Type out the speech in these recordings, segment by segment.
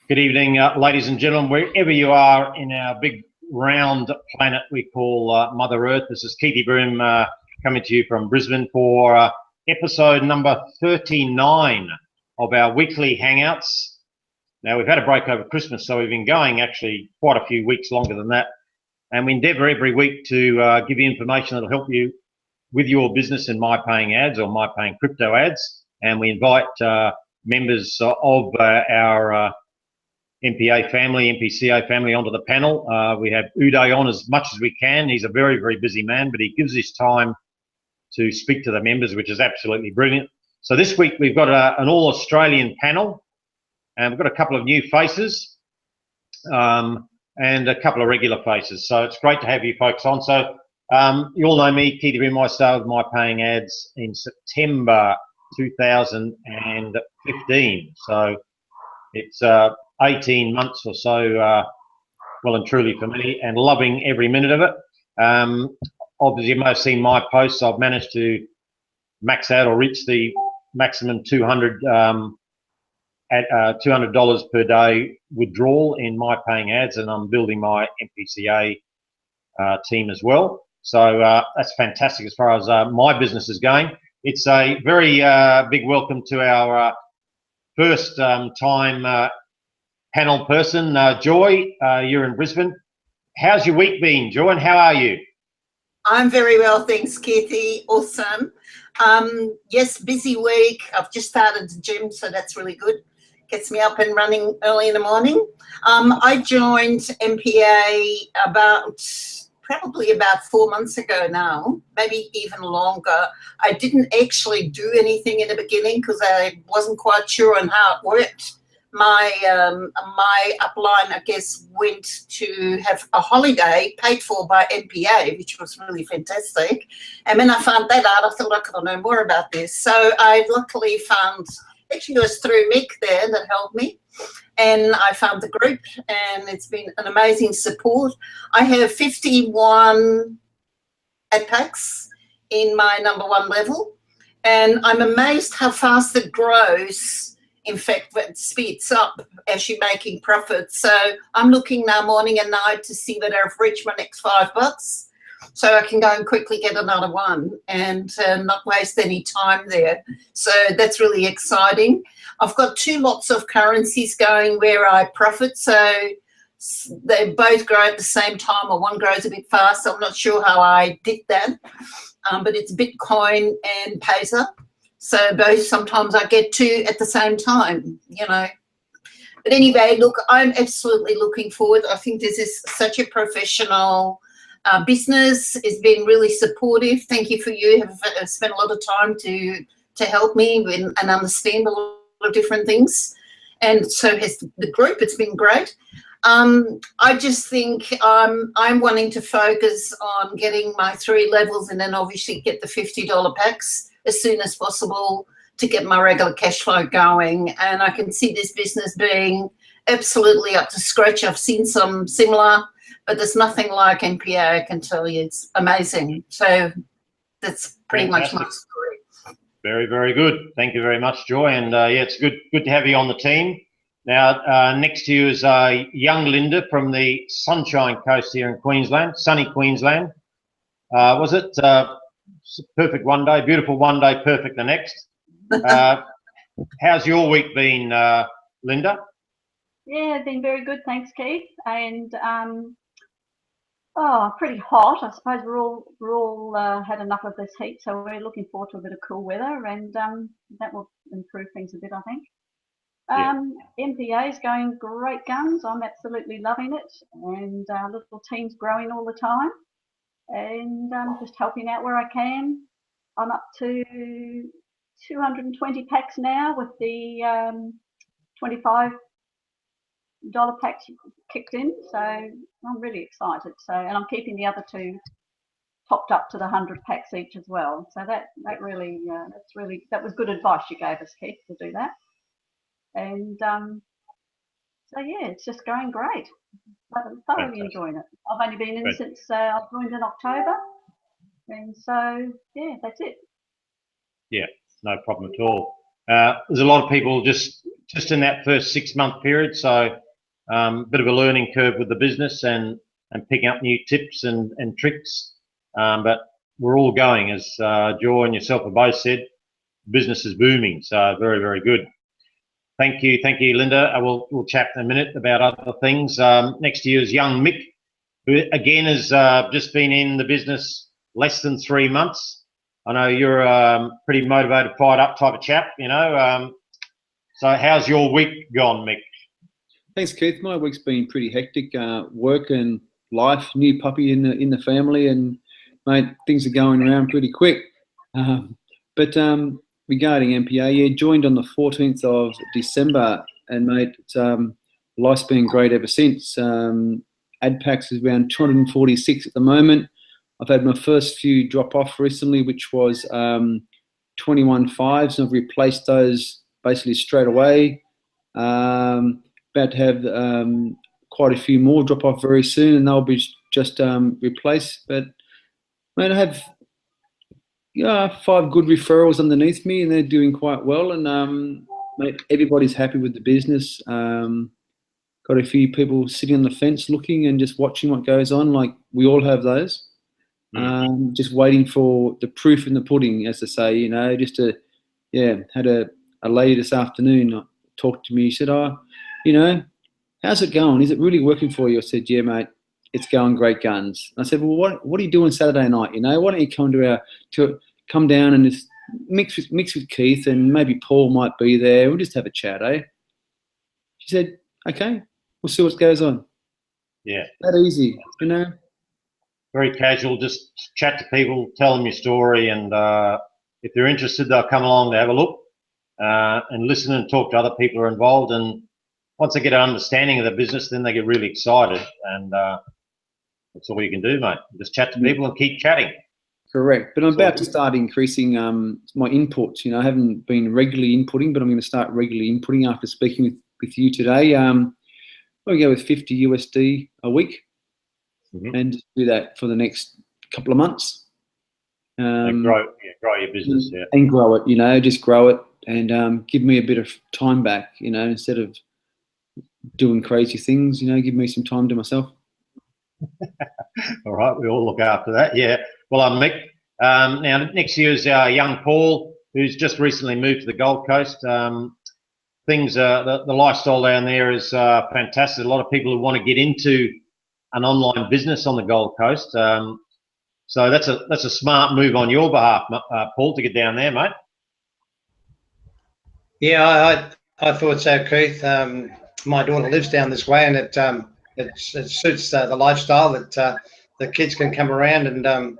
Good evening, ladies and gentlemen, wherever you are in our big round planet we call Mother Earth. This is Keithy Broom coming to you from Brisbane for episode number 39 of our weekly Hangouts. Now, we've had a break over Christmas, so we've been going actually quite a few weeks longer than that. And we endeavour every week to give you information that will help you with your business in My Paying Ads or My Paying Crypto Ads. And we invite members of our MPA family, MPCA family onto the panel. We have Uday on as much as we can. He's a very, very busy man, but he gives his time to speak to the members, which is absolutely brilliant. So this week we've got an all-Australian panel, and we've got a couple of new faces and a couple of regular faces. So it's great to have you folks on. So you all know me, Keithy Broom. I started My Paying Ads in September 2015. So it's 18 months or so, well and truly for me, and loving every minute of it. Obviously, you may have seen my posts. I've managed to max out or reach the maximum $200 per day withdrawal in My Paying Ads, and I'm building my MPCA team as well. So that's fantastic as far as my business is going. It's a very big welcome to our first time panel person, Joy. You're in Brisbane. How's your week been, Joy, and how are you? I'm very well, thanks, Keithy. Awesome. Yes, busy week. I've just started the gym, so that's really good. Gets me up and running early in the morning. I joined MPA probably about 4 months ago now, maybe even longer. I didn't actually do anything in the beginning because I wasn't quite sure on how it worked. My upline, I guess, went to have a holiday paid for by NPA, which was really fantastic. And when I found that out, I thought I could know more about this. So I luckily found, actually it was through Mick there that helped me. And I found the group, and it's been an amazing support. I have 51 ad packs in my #1 level, and I'm amazed how fast it grows. In fact, it speeds up as you're making profits. So I'm looking now morning and night to see whether I've reached my next $5, so I can go and quickly get another one and not waste any time there. So that's really exciting. I've got 2 lots of currencies going where I profit. So they both grow at the same time, or one grows a bit faster. I'm not sure how I did that, but it's Bitcoin and Paisa. So both, sometimes I get 2 at the same time, you know. But anyway, look, I'm absolutely looking forward. I think this is such a professional business. It's been really supportive. Thank you for you. Have spent a lot of time to help me and understand a lot of different things. And so has the group. It's been great. I just think I'm wanting to focus on getting my 3 levels and then obviously get the $50 packs as soon as possible to get my regular cash flow going. And I can see this business being absolutely up to scratch. I've seen some similar, but there's nothing like NPA, I can tell you. It's amazing. So that's pretty much my story. Very, very good. Thank you very much, Joy. And yeah, it's good to have you on the team. Now, next to you is young Linda from the Sunshine Coast here in Queensland, sunny Queensland. Was it perfect one day, beautiful one day, perfect the next? How's your week been, Linda? Yeah, been very good, thanks, Keith. And pretty hot. I suppose we're all had enough of this heat, so we're looking forward to a bit of cool weather, and that will improve things a bit, I think. MPA is going great guns. I'm absolutely loving it, and our little team's growing all the time, and just helping out where I can. I'm up to 220 packs now with the $25 packs kicked in, so I'm really excited. So, and I'm keeping the other 2 topped up to the 100 packs each as well. So that really that was good advice you gave us, Keith, to do that. And so yeah, it's just going great. I'm thoroughly enjoying it. I've only been in since I joined in October, and so yeah, that's it. Yeah, no problem at all. There's a lot of people just just in that first 6-month period. So bit of a learning curve with the business and picking up new tips and tricks. But we're all going, as Joe and yourself have both said, business is booming. So very, very good. Thank you, Linda. We'll chat in a minute about other things. Next to you is young Mick, who again has just been in the business less than 3 months. I know you're a pretty motivated, fired up type of chap, you know. So how's your week gone, Mick? Thanks, Keith. My week's been pretty hectic. Work and life, new puppy in the family, and mate, things are going around pretty quick. But regarding MPA, yeah, joined on the 14th of December, and mate, life's been great ever since. Ad packs is around 246 at the moment. I've had my first few drop off recently, which was 21 fives, and I've replaced those basically straight away. About to have quite a few more drop off very soon, and they'll be just replaced. But mate, I have 5 good referrals underneath me, and they're doing quite well. And mate, everybody's happy with the business. Got a few people sitting on the fence looking and just watching what goes on. Like we all have those. Just waiting for the proof in the pudding, as they say. You know, had a lady this afternoon talk to me. She said, "Oh, you know, how's it going? Is it really working for you?" I said, "Yeah, mate, it's going great guns." I said, "Well, what are you doing Saturday night? You know, why don't you come down and just mix with Keith, and maybe Paul might be there. We'll just have a chat, eh?" She said, "Okay, we'll see what goes on." Yeah, that easy, you know. Very casual. Just chat to people, tell them your story, and if they're interested, they'll come along to have a look and listen and talk to other people who are involved. And once they get an understanding of the business, then they get really excited, and that's all you can do, mate. Just chat to people and keep chatting. Correct. But I'm about to start increasing my inputs. You know, I haven't been regularly inputting, but I'm going to start regularly inputting after speaking with you today. I'm going to go with 50 USD a week, and do that for the next couple of months. And grow your business, and grow it. You know, just grow it and give me a bit of time back. You know, instead of doing crazy things, you know, give me some time to myself. All right, we all look after that. Yeah. Well, I'm Mick. Now, next year is young Paul, who's just recently moved to the Gold Coast. Things, the lifestyle down there is fantastic. A lot of people who want to get into an online business on the Gold Coast. So that's a smart move on your behalf, Paul, to get down there, mate. Yeah, I thought so, Keith. My daughter lives down this way, and it suits the lifestyle that the kids can come around and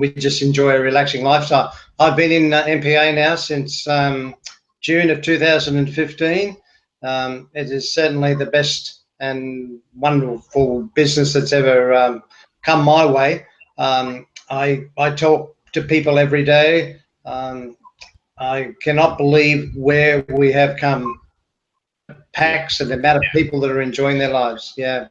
we just enjoy a relaxing lifestyle. I've been in MPA now since June of 2015. It is certainly the best and wonderful business that's ever come my way. I talk to people every day. I cannot believe where we have come. Packs and the amount of people that are enjoying their lives. Yeah.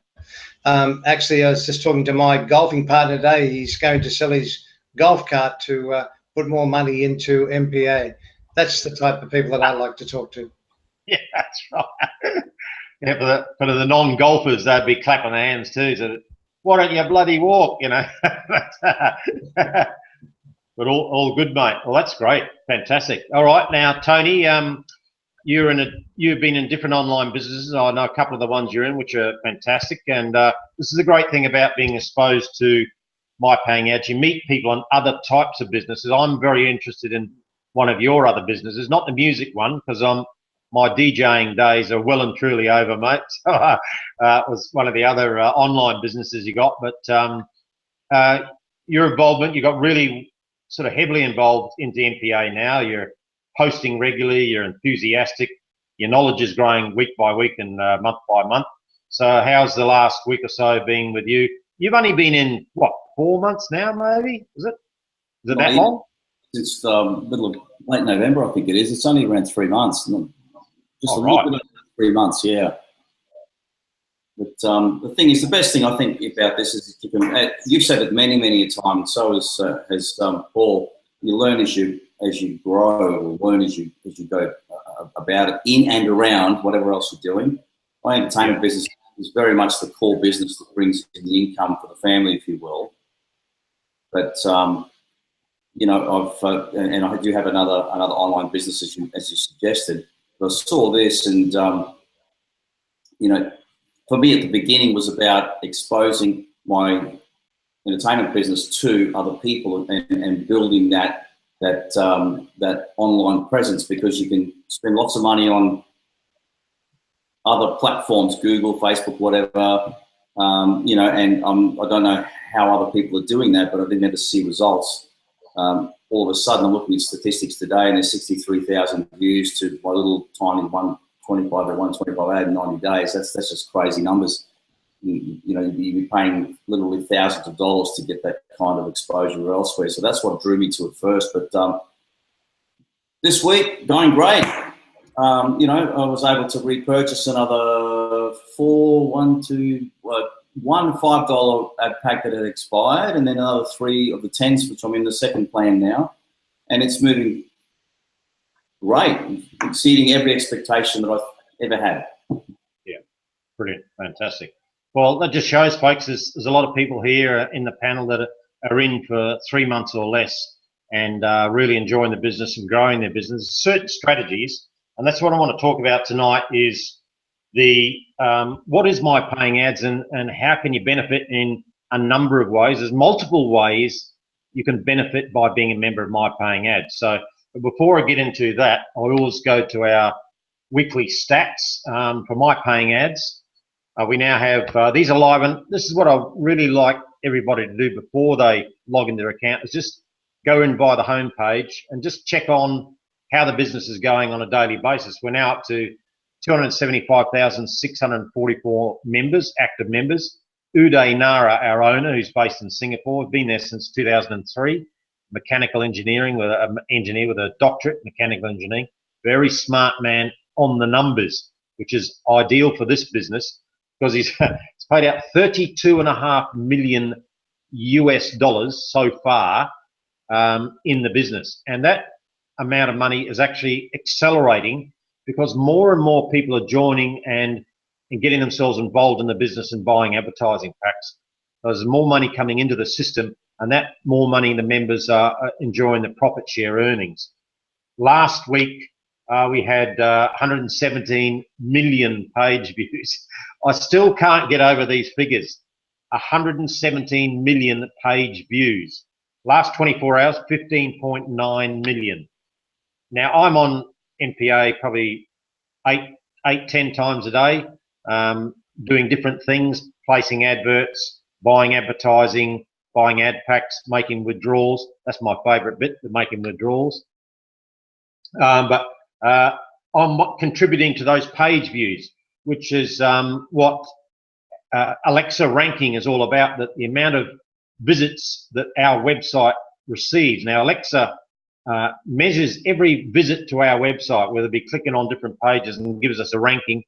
Actually, I was just talking to my golfing partner today. He's going to sell his golf cart to put more money into MPA. That's the type of people that I like to talk to. Yeah, that's right. Yeah, for the non-golfers, they'd be clapping their hands too. So, why don't you bloody walk? You know. But all good, mate. Well, that's great, fantastic. All right, now Tony, you've been in different online businesses. I know a couple of the ones you're in, which are fantastic. And this is a great thing about being exposed to My Paying Ads. You meet people on other types of businesses. I'm very interested in one of your other businesses, not the music one, because my DJing days are well and truly over, mate. So it was one of the other online businesses you got. But your involvement, you got really sort of heavily involved into MPA now. You're posting regularly, you're enthusiastic, your knowledge is growing week by week and month by month. So how's the last week or so been with you? You've only been in, what, 4 months now, maybe? Is it that long? Since middle of late November, I think it is. It's only around 3 months. Just a little bit of 3 months, yeah. But the thing is, the best thing I think about this is you've said it many, many a time, and so has Paul. You learn as you grow, or learn as you go about it in and around whatever else you're doing. My entertainment business is very much the core business that brings in the income for the family, if you will. But you know, and I do have another online business as you suggested. But I saw this, and you know, for me at the beginning was about exposing my entertainment business to other people and building that online presence, because you can spend lots of money on other platforms, Google, Facebook, whatever, you know, and I don't know how other people are doing that, but I didn't ever see results. All of a sudden, I'm looking at statistics today, and there's 63,000 views to my little tiny 125 or 125 ad in 90 days. That's just crazy numbers. You know, you'd be paying literally thousands of dollars to get that kind of exposure elsewhere. So that's what drew me to it first. But this week, going great. You know, I was able to repurchase another one $5 ad pack that had expired, and then another 3 of the 10s, which I'm in the second plan now, and it's moving great, exceeding every expectation that I've ever had. Yeah, brilliant, fantastic. Well, that just shows, folks, there's a lot of people here in the panel that are in for 3 months or less and really enjoying the business and growing their business. Certain strategies, and that's what I want to talk about tonight, is the what is my paying ads, and how can you benefit in a number of ways. There's multiple ways you can benefit by being a member of My Paying Ads. So before I get into that, I always go to our weekly stats for My Paying Ads. We now have these are live, and this is what I really like everybody to do before they log into their account, is just go in via the home page and just check on how the business is going on a daily basis. We're now up to 275,644 members, active members. Uday Nara, our owner, who's based in Singapore, been there since 2003, mechanical engineering, with an engineer with a doctorate in mechanical engineering. Very smart man on the numbers, which is ideal for this business, because he's paid out $32.5 million US so far in the business. And that amount of money is actually accelerating, because more and more people are joining and getting themselves involved in the business and buying advertising packs. There's more money coming into the system, and that more money the members are enjoying the profit share earnings. Last week, we had 117 million page views. I still can't get over these figures. 117 million page views. Last 24 hours, 15.9 million. Now, I'm on NPA probably 10 times a day, doing different things, placing adverts, buying advertising, buying ad packs, making withdrawals. That's my favourite bit, the making withdrawals. But I'm contributing to those page views, which is what Alexa ranking is all about, that the amount of visits that our website receives. Now, Alexa measures every visit to our website, whether it be clicking on different pages, and gives us a ranking.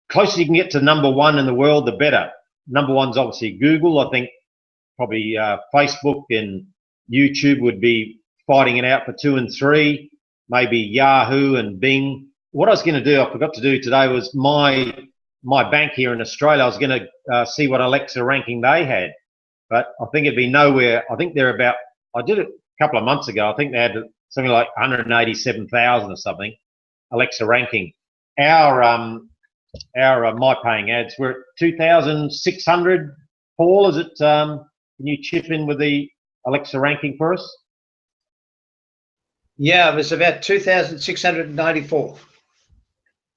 Closer you can get to number 1 in the world, the better. Number 1's obviously Google. I think probably Facebook and YouTube would be fighting it out for 2 and 3, maybe Yahoo and Bing. What I was going to do, I forgot to do today, was my bank here in Australia, I was going to see what Alexa ranking they had, but I think it'd be nowhere. I think they're about, I did it a couple of months ago, I think they had something like 187,000 or something, Alexa ranking. Our My Paying Ads, we're at 2,600. Paul, is it, can you chip in with the Alexa ranking for us? Yeah, it was about 2,694.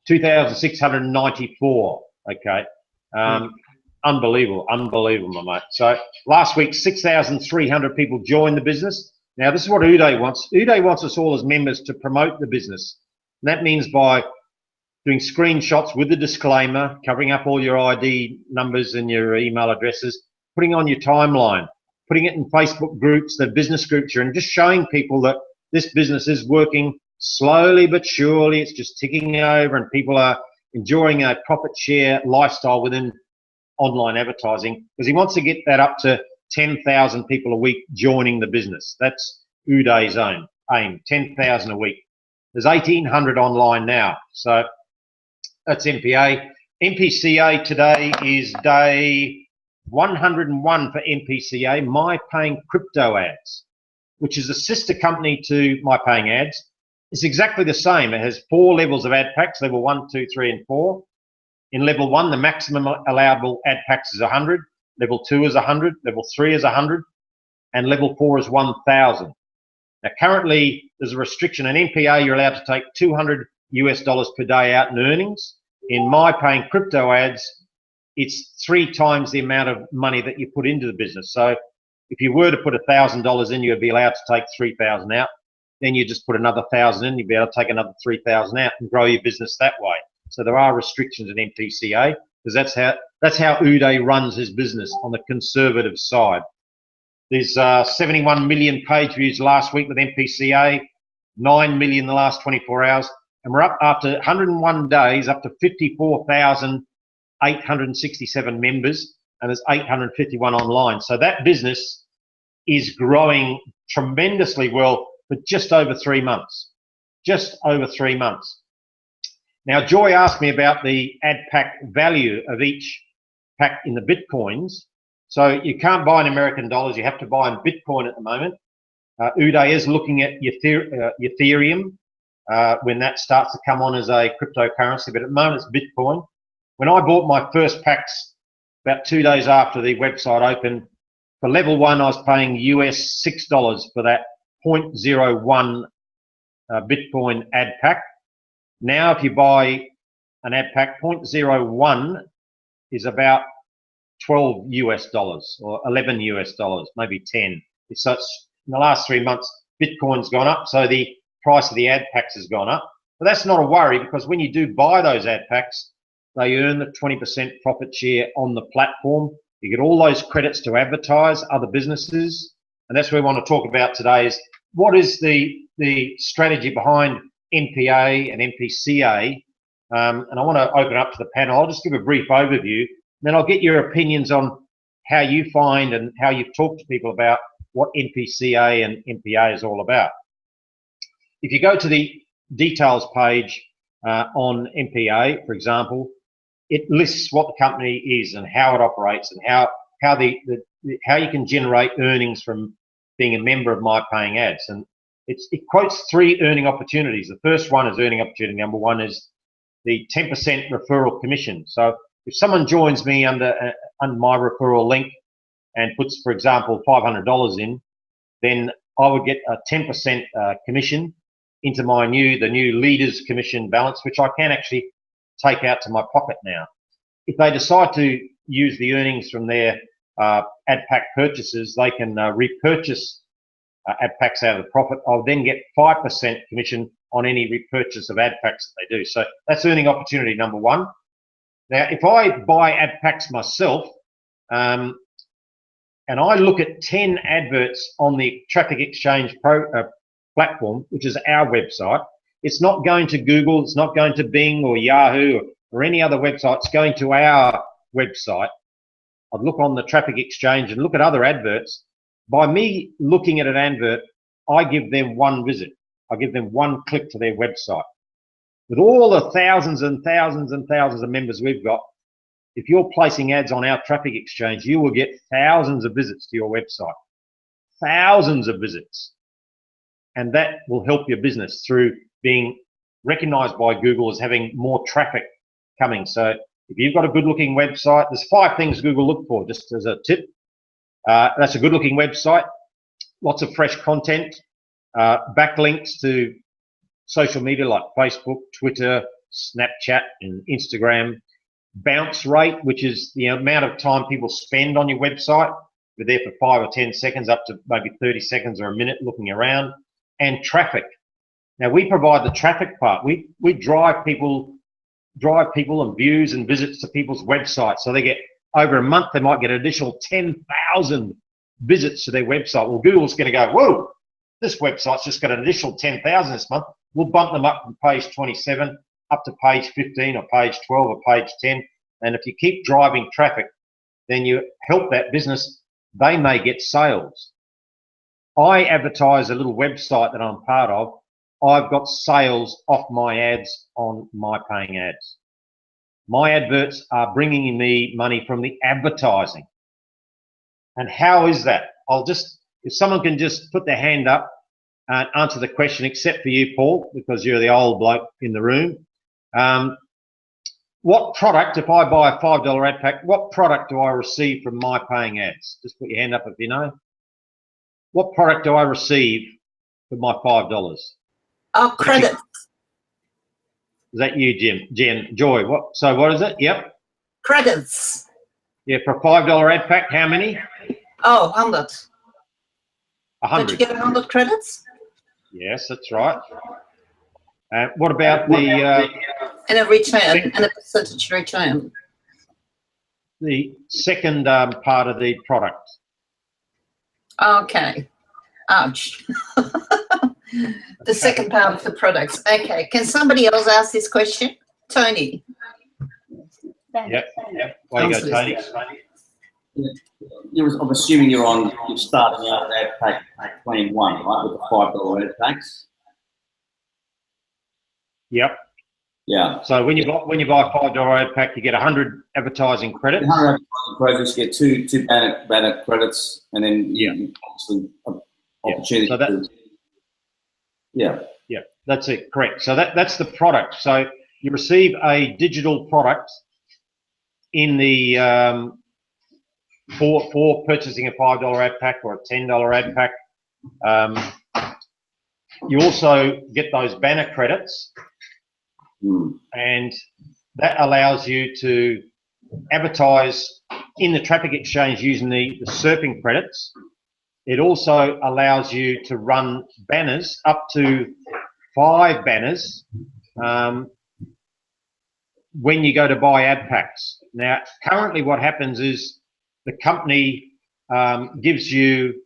2,694. Okay. Unbelievable, my mate. So last week, 6,300 people joined the business. Now, this is what Uday wants. Uday wants us all as members to promote the business. And that means by doing screenshots with the disclaimer, covering up all your ID numbers and your email addresses, putting on your timeline, putting it in Facebook groups, the business groups, and just showing people that this business is working slowly but surely. It's just ticking over, and people are enjoying a profit share lifestyle within online advertising, because he wants to get that up to 10,000 people a week joining the business. That's Uday's aim, 10,000 a week. There's 1,800 online now. So that's MPA. MPCA today is day 101 for MPCA, My Paying Crypto Ads, which is a sister company to My Paying Ads. It's exactly the same. It has 4 levels of ad packs, level 1, 2, 3, and 4. In level 1, the maximum allowable ad packs is 100. Level 2 is 100. Level 3 is 100. And level 4 is 1,000. Now, currently, there's a restriction. In MPA, you're allowed to take $200 per day out in earnings. In My Paying Crypto Ads, it's 3 times the amount of money that you put into the business. So if you were to put $1,000 in, you'd be allowed to take 3,000 out. Then you just put another 1,000 in, you'd be able to take another 3,000 out and grow your business that way. So there are restrictions in MPCA, because that's how Uday runs his business on the conservative side. There's 71 million page views last week with MPCA, 9 million the last 24 hours, and we're up after 101 days up to 54,867 members, and there's 851 online. So that business is growing tremendously well for just over 3 months. Just over 3 months. Now, Joy asked me about the ad pack value of each pack in the Bitcoins. So you can't buy in American dollars, you have to buy in Bitcoin at the moment. Uday is looking at Ethereum when that starts to come on as a cryptocurrency, but at the moment it's Bitcoin. When I bought my first packs about 2 days after the website opened, for level 1 I was paying US $6 for that 0.01 Bitcoin ad pack. Now if you buy an ad pack, 0.01 is about $12 or $11, maybe 10. So it's, in the last 3 months, Bitcoin's gone up, so the price of the ad packs has gone up. But that's not a worry, because when you do buy those ad packs, they earn the 20% profit share on the platform. You get all those credits to advertise other businesses. And that's what we want to talk about today, is what is the strategy behind MPA and MPCA. And I want to open up to the panel. I'll just give a brief overview, then I'll get your opinions on how you find and how you've talked to people about what MPCA and MPA is all about. If you go to the details page on MPA, for example, it lists what the company is and how it operates and how you can generate earnings from being a member of My Paying Ads. And it quotes 3 earning opportunities. The first one is earning opportunity number 1 is the 10% referral commission. So if someone joins me under my referral link and puts, for example, $500 in, then I would get a 10% commission into the new leaders commission balance, which I can actually take out to my pocket now. If they decide to use the earnings from their ad pack purchases, they can repurchase ad packs out of the profit. I'll then get 5% commission on any repurchase of ad packs that they do. So that's earning opportunity number 1. Now, if I buy ad packs myself, and I look at 10 adverts on the Traffic Exchange platform, which is our website, it's not going to Google, it's not going to Bing or Yahoo or any other website, it's going to our website. I'd look on the Traffic Exchange and look at other adverts. By me looking at an advert, I give them 1 visit. I give them 1 click to their website. With all the thousands and thousands and thousands of members we've got, if you're placing ads on our Traffic Exchange, you will get thousands of visits to your website. Thousands of visits. And that will help your business through being recognized by Google as having more traffic coming. So if you've got a good-looking website, there's 5 things Google look for, just as a tip. That's a good-looking website, lots of fresh content, backlinks to social media like Facebook, Twitter, Snapchat, and Instagram. Bounce rate, which is the amount of time people spend on your website. They're there for 5 or 10 seconds, up to maybe 30 seconds or a minute looking around. And traffic. Now, we provide the traffic part. We drive people and views and visits to people's websites. So they get, over a month, they might get an additional 10,000 visits to their website. Well, Google's going to go, whoa, this website's just got an additional 10,000 this month. We'll bump them up from page 27 up to page 15 or page 12 or page 10. And if you keep driving traffic, then you help that business. They may get sales. I advertise a little website that I'm part of I've got sales off my ads on my paying ads. My adverts are bringing me money from the advertising. And how is that? If someone can just put their hand up and answer the question, except for you, Paul, because you're the old bloke in the room. What product, if I buy a $5 ad pack, what product do I receive from my paying ads? Just put your hand up if you know. What product do I receive for my $5? Oh, credits. Is that you, Joy? So what is it? Yep. Credits. Yeah, for a $5 ad pack, how many? Oh, 100. 100. Don't you get 100 credits? Yes, that's right. What about the... and a return, and a percentage return. The second part of the product. Okay. Ouch. The second part of the products. Okay. Can somebody else ask this question? Tony. Yep. There you go, Tony. I'm assuming you're starting out at ad pack plan 1, right, with the $5 ad packs? Yep. Yeah. So when you buy a $5 ad pack, you get 100 advertising credits. 100 advertising credits, you get two banner credits, and then you obviously opportunity. So that's it. Correct. So that's the product. So you receive a digital product in the for purchasing a $5 ad pack or a $10 ad pack. You also get those banner credits. And that allows you to advertise in the traffic exchange using the surfing credits. It also allows you to run banners, up to 5 banners, when you go to buy ad packs. Now, currently what happens is the company gives you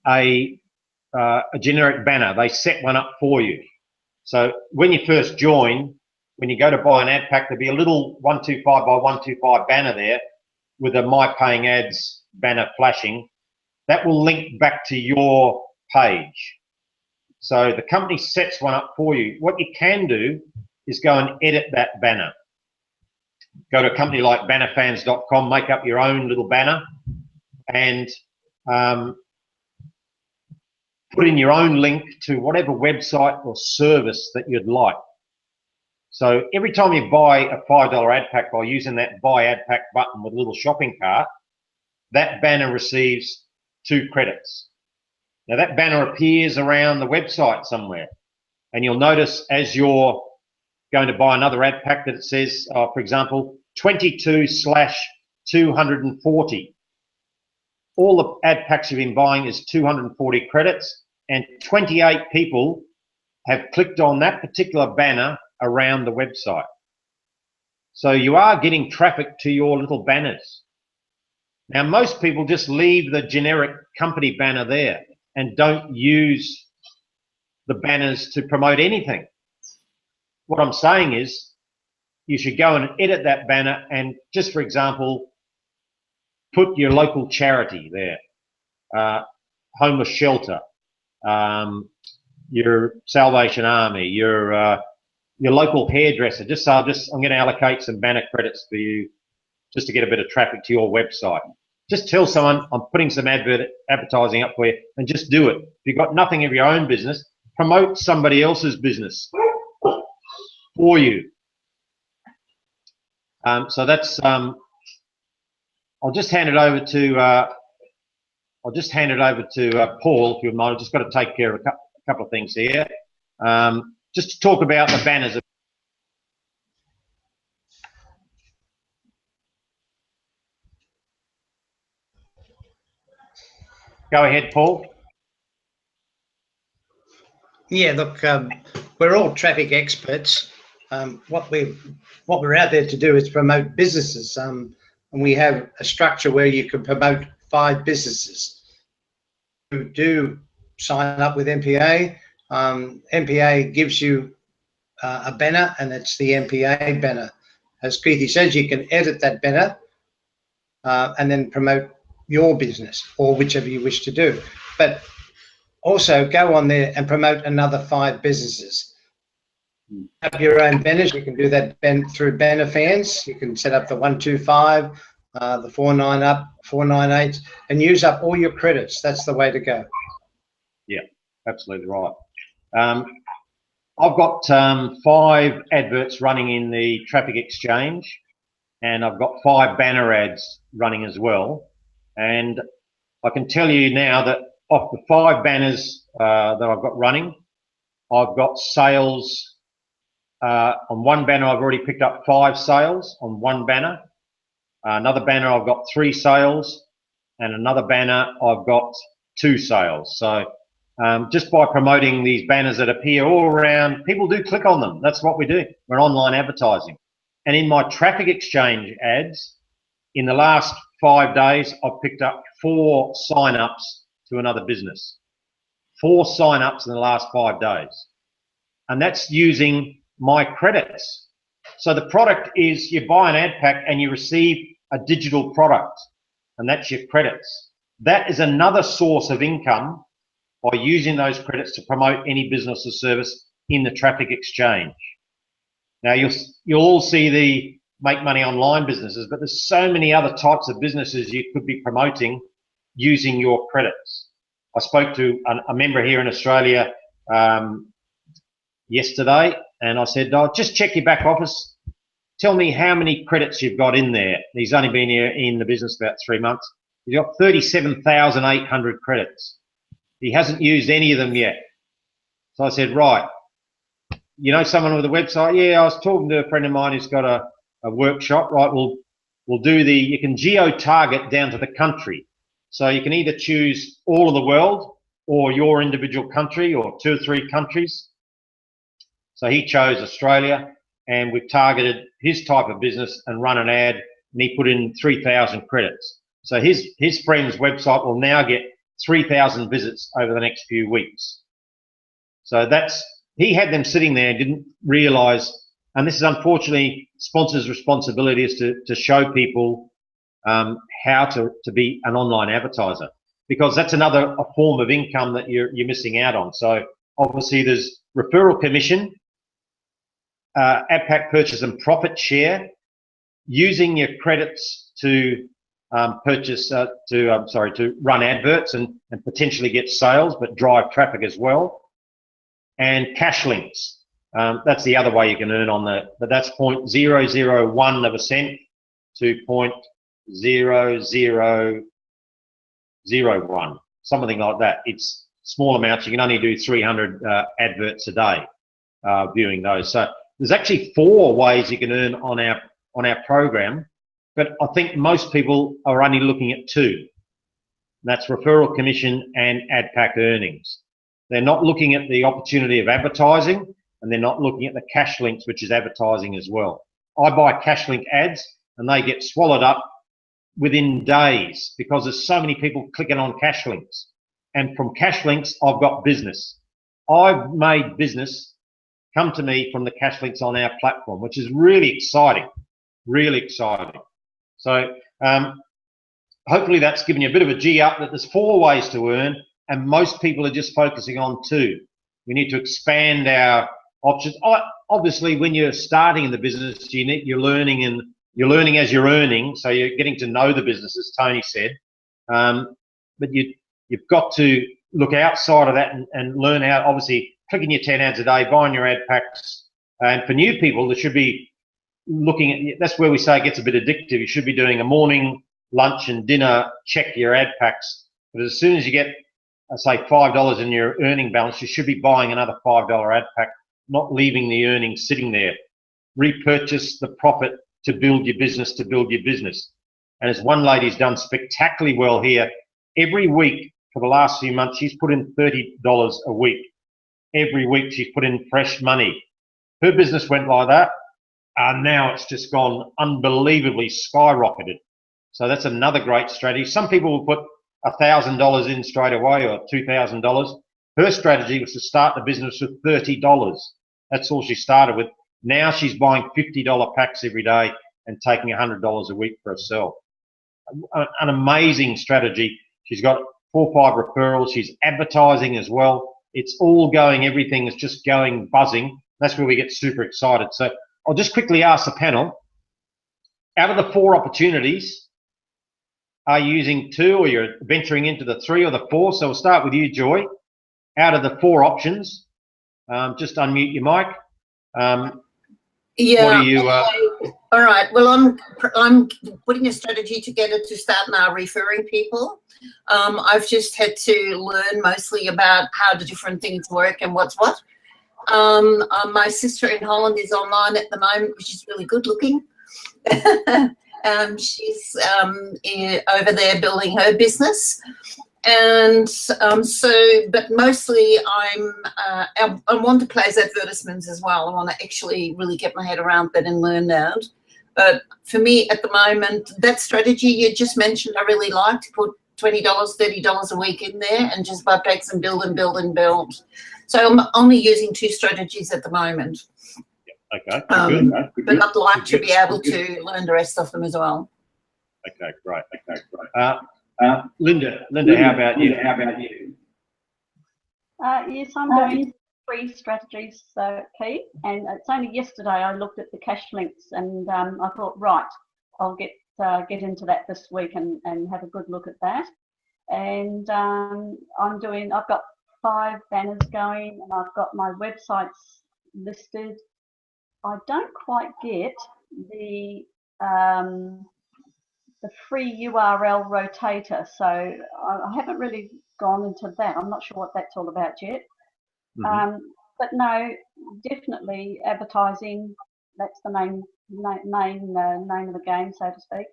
a generic banner. They set one up for you. So when you first join, when you go to buy an ad pack, there'll be a little 125 by 125 banner there with a My Paying Ads banner flashing. That will link back to your page. So the company sets one up for you. What you can do is go and edit that banner. Go to a company like bannerfans.com, make up your own little banner, and put in your own link to whatever website or service that you'd like. So every time you buy a $5 ad pack by using that buy ad pack button with a little shopping cart, that banner receives 2 credits. Now that banner appears around the website somewhere, and you'll notice as you're going to buy another ad pack that it says, for example, 22/240. All the ad packs you've been buying is 240 credits, and 28 people have clicked on that particular banner around the website. So you are getting traffic to your little banners. Now, most people just leave the generic company banner there and don't use the banners to promote anything. What I'm saying is you should go and edit that banner and just, for example, put your local charity there, homeless shelter, your Salvation Army, your local hairdresser. I'm going to allocate some banner credits for you just to get a bit of traffic to your website. Just tell someone I'm putting some advertising up for you, and just do it. If you've got nothing of your own business, promote somebody else's business for you. So that's. I'll just hand it over to. Paul, if you mind. I've just got to take care of a couple of things here. Just to talk about the banners. Go ahead, Paul. Yeah, look, we're all traffic experts. What we're out there to do is promote businesses, and we have a structure where you can promote 5 businesses. You do sign up with MPA. MPA gives you a banner, and it's the MPA banner. As Keithy says, you can edit that banner and then promote your business or whichever you wish to do. But Also, go on there and promote another 5 businesses. Have your own banners. You can do that through banner fans. You can set up the 125, the 49 up, 498, and use up all your credits. That's the way to go. Yeah, absolutely right. I've got 5 adverts running in the Traffic Exchange, and I've got 5 banner ads running as well. And I can tell you now that off the 5 banners that I've got running, I've got sales. On one banner, I've already picked up 5 sales on one banner. Another banner, I've got 3 sales, and another banner, I've got 2 sales. So just by promoting these banners that appear all around, people do click on them. That's what we do. We're online advertising. And in my Traffic Exchange ads, in the last 5 days, I've picked up 4 sign-ups to another business. 4 sign-ups in the last 5 days. And that's using my credits. So the product is, you buy an ad pack and you receive a digital product, and that's your credits. That is another source of income by using those credits to promote any business or service in the Traffic Exchange. Now you'll all see the make money online businesses, but there's so many other types of businesses you could be promoting using your credits. I spoke to a member here in Australia yesterday, and I said, oh, just check your back office. Tell me how many credits you've got in there. He's only been here in the business about 3 months. He's got 37,800 credits. He hasn't used any of them yet. So I said, right, you know someone with a website? Yeah, I was talking to a friend of mine who's got a workshop. Right, we'll do you can geo-target down to the country. So you can either choose all of the world or your individual country or 2 or 3 countries. So he chose Australia, and we've targeted his type of business and run an ad, and he put in 3,000 credits. So his friend's website will now get 3,000 visits over the next few weeks. So he had them sitting there and didn't realise, and this is unfortunately sponsors' responsibility, is to show people how to be an online advertiser, because that's another form of income that you're missing out on. So obviously there's referral commission, ad pack purchase and profit share, using your credits to to run adverts and potentially get sales, but drive traffic as well, and cash links. That's the other way you can earn on but that's 0.001 of a cent to 0.0001, something like that. It's small amounts. You can only do 300 adverts a day, viewing those. So there's actually 4 ways you can earn on our program, but I think most people are only looking at 2. That's referral commission and ad pack earnings. They're not looking at the opportunity of advertising, and they're not looking at the cash links, which is advertising as well. I buy cash link ads, and they get swallowed up within days because there's so many people clicking on cash links. And from cash links, I've got business. I've made business come to me from the cash links on our platform, which is really exciting, really exciting. So hopefully that's given you a bit of a G up that there's 4 ways to earn, and most people are just focusing on 2. We need to expand our options. Obviously, when you're starting in the business, you're learning as you're earning, so you're getting to know the business, as Tony said. But you've got to look outside of that and learn how, obviously, clicking your 10 ads a day, buying your ad packs. And for new people, there should be looking at, that's where we say it gets a bit addictive. You should be doing a morning, lunch and dinner, check your ad packs. But as soon as you get, say, $5 in your earning balance, you should be buying another $5 ad pack, not leaving the earnings sitting there. Repurchase the profit to build your business, And as one lady's done spectacularly well here, every week for the last few months, she's put in $30 a week. Every week she's put in fresh money. Her business went like that, and now it's just gone unbelievably skyrocketed. So that's another great strategy. Some people will put $1,000 in straight away or $2,000. Her strategy was to start the business with $30. That's all she started with. Now she's buying $50 packs every day and taking $100 a week for herself. An amazing strategy. She's got 4 or 5 referrals. She's advertising as well. It's all going, everything is just going, buzzing. That's where we get super excited. So I'll just quickly ask the panel, out of the 4 opportunities, are you using 2 or you're venturing into the 3 or the 4? So we'll start with you, Joy. Out of the 4 options, just unmute your mic. Yeah. What are you? All right. Well, I'm putting a strategy together to start now referring people. I've just had to learn mostly about how the different things work and what's what. My sister in Holland is online at the moment, which is really good looking. She's over there building her business. And but mostly I want to place advertisements as well. I want to actually really get my head around that and learn that. But for me at the moment, that strategy you just mentioned, I really like to put $20, $30 a week in there and just buy packs and build and build and build. So I'm only using 2 strategies at the moment. Okay, but I'd like to be able to learn the rest of them as well. Okay, great. Linda, how about you? Yes, I'm doing 3 strategies, Keith, and it's only yesterday I looked at the cash links, and I thought, right, I'll get into that this week and have a good look at that. And I've got 5 banners going, and I've got my websites listed. I don't quite get the free URL rotator, so I haven't really gone into that. I'm not sure what that's all about yet. But no, definitely advertising. That's the name of the game, so to speak.